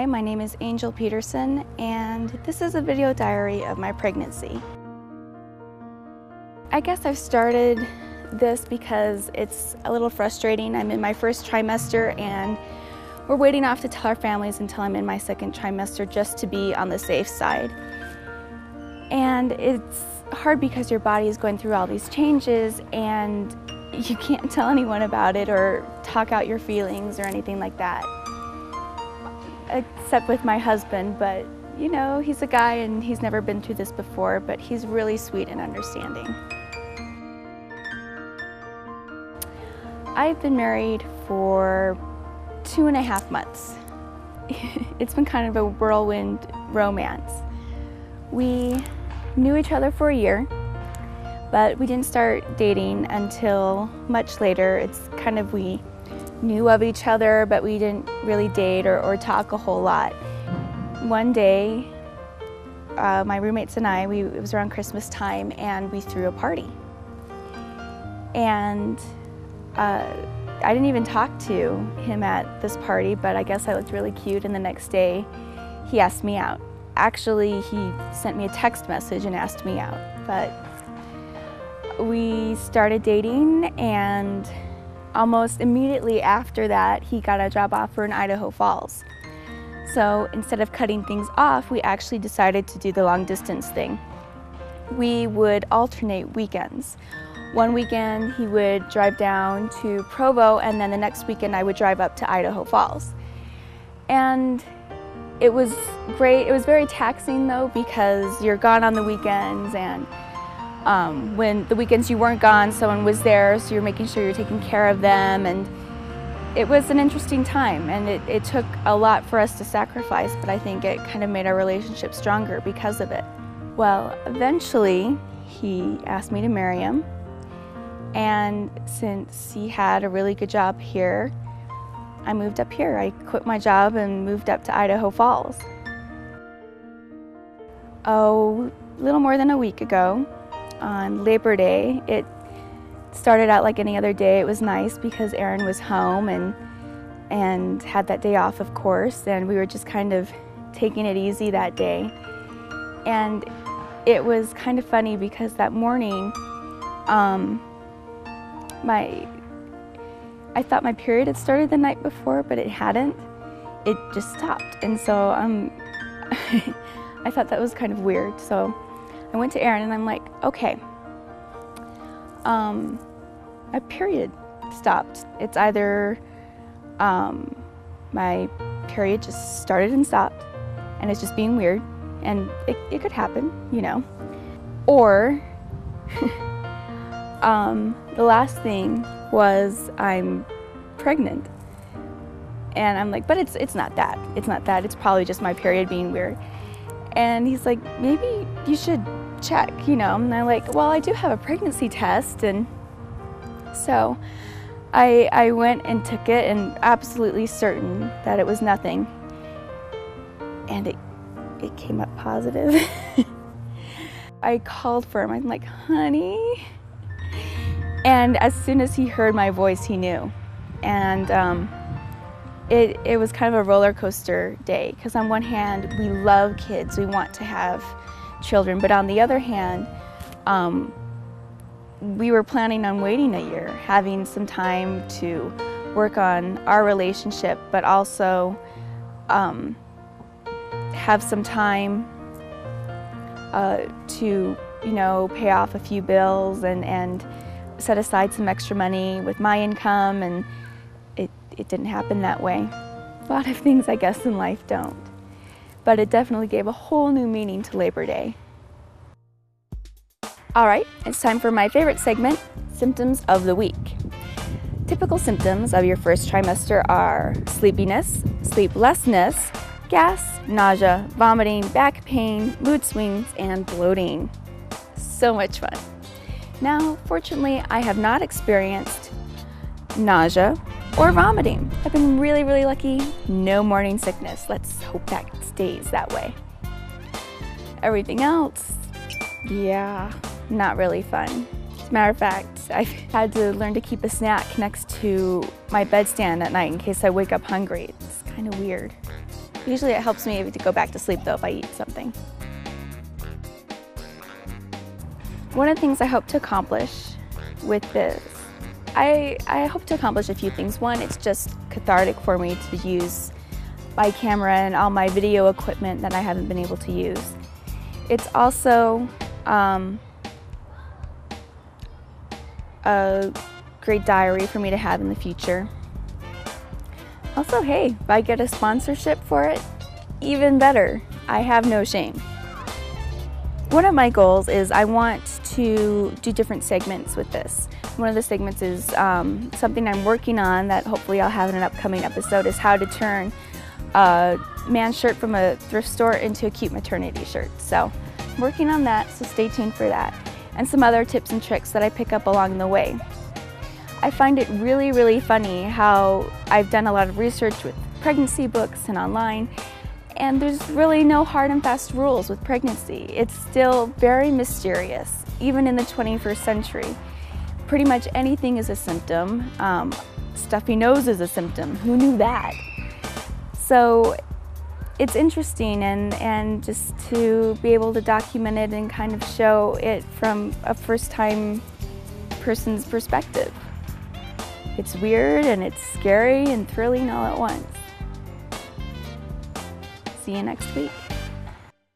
Hi, my name is Angel Peterson, and this is a video diary of my pregnancy. I guess I've started this because it's a little frustrating. I'm in my first trimester and we're waiting off to tell our families until I'm in my second trimester just to be on the safe side. And it's hard because your body is going through all these changes and you can't tell anyone about it or talk out your feelings or anything like that. Except with my husband, but you know, he's a guy and he's never been through this before, but he's really sweet and understanding. I've been married for 2.5 months. It's been kind of a whirlwind romance. We knew each other for a year, but we didn't start dating until much later. It's kind of, we knew of each other, but we didn't really date or talk a whole lot. One day, my roommates and I, it was around Christmas time, and we threw a party. And I didn't even talk to him at this party, but I guess I looked really cute, and the next day he asked me out. Actually, he sent me a text message and asked me out, but we started dating, and almost immediately after that, he got a job offer in Idaho Falls. So instead of cutting things off, we actually decided to do the long distance thing. We would alternate weekends. One weekend he would drive down to Provo, and then the next weekend I would drive up to Idaho Falls. And it was great. It was very taxing though, because you're gone on the weekends, and when the weekends you weren't gone, someone was there, so you're making sure you're taking care of them. And it was an interesting time, and it took a lot for us to sacrifice, but I think it kind of made our relationship stronger because of it. Well, eventually he asked me to marry him. And since he had a really good job here, I moved up here. I quit my job and moved up to Idaho Falls. Oh, a little more than a week ago, on Labor Day. It started out like any other day. It was nice because Aaron was home and had that day off, of course, and we were just kind of taking it easy that day. And it was kind of funny because that morning, I thought my period had started the night before, but it hadn't. It just stopped. And so I thought that was kind of weird. So I went to Aaron and I'm like, okay, my period stopped. It's either my period just started and stopped and it's just being weird, and it could happen, you know, or the last thing was I'm pregnant. And I'm like, but it's not that. It's not that. It's probably just my period being weird. And he's like, maybe you should check, you know. And I'm like, well, I do have a pregnancy test. And so I went and took it, and absolutely certain that it was nothing. And it came up positive. I called for him. I'm like, honey. And as soon as he heard my voice, he knew. And it was kind of a roller coaster day, because on one hand, we love kids, we want to have children, but on the other hand, we were planning on waiting a year, having some time to work on our relationship, but also have some time to, you know, pay off a few bills and set aside some extra money with my income, and it didn't happen that way. A lot of things, I guess, in life don't. But it definitely gave a whole new meaning to Labor Day. All right, it's time for my favorite segment, Symptoms of the Week. Typical symptoms of your first trimester are sleepiness, sleeplessness, gas, nausea, vomiting, back pain, mood swings, and bloating. So much fun. Now, fortunately, I have not experienced nausea or vomiting. I've been really, really lucky. No morning sickness. Let's hope that stays that way. Everything else, yeah, not really fun. As a matter of fact, I've had to learn to keep a snack next to my bedstand at night in case I wake up hungry. It's kind of weird. Usually it helps me to go back to sleep though if I eat something. One of the things I hope to accomplish with this, I hope to accomplish a few things. One, it's just cathartic for me to use my camera and all my video equipment that I haven't been able to use. It's also a great diary for me to have in the future. Also, hey, if I get a sponsorship for it, even better. I have no shame. One of my goals is I want to do different segments with this. One of the segments is something I'm working on that hopefully I'll have in an upcoming episode, is how to turn a man's shirt from a thrift store into a cute maternity shirt. So I'm working on that, so stay tuned for that. And some other tips and tricks that I pick up along the way. I find it really, really funny how I've done a lot of research with pregnancy books and online, and there's really no hard and fast rules with pregnancy. It's still very mysterious, even in the 21st century. Pretty much anything is a symptom. Stuffy nose is a symptom. Who knew that? So it's interesting and just to be able to document it and kind of show it from a first-time person's perspective. It's weird and it's scary and thrilling all at once. See you next week.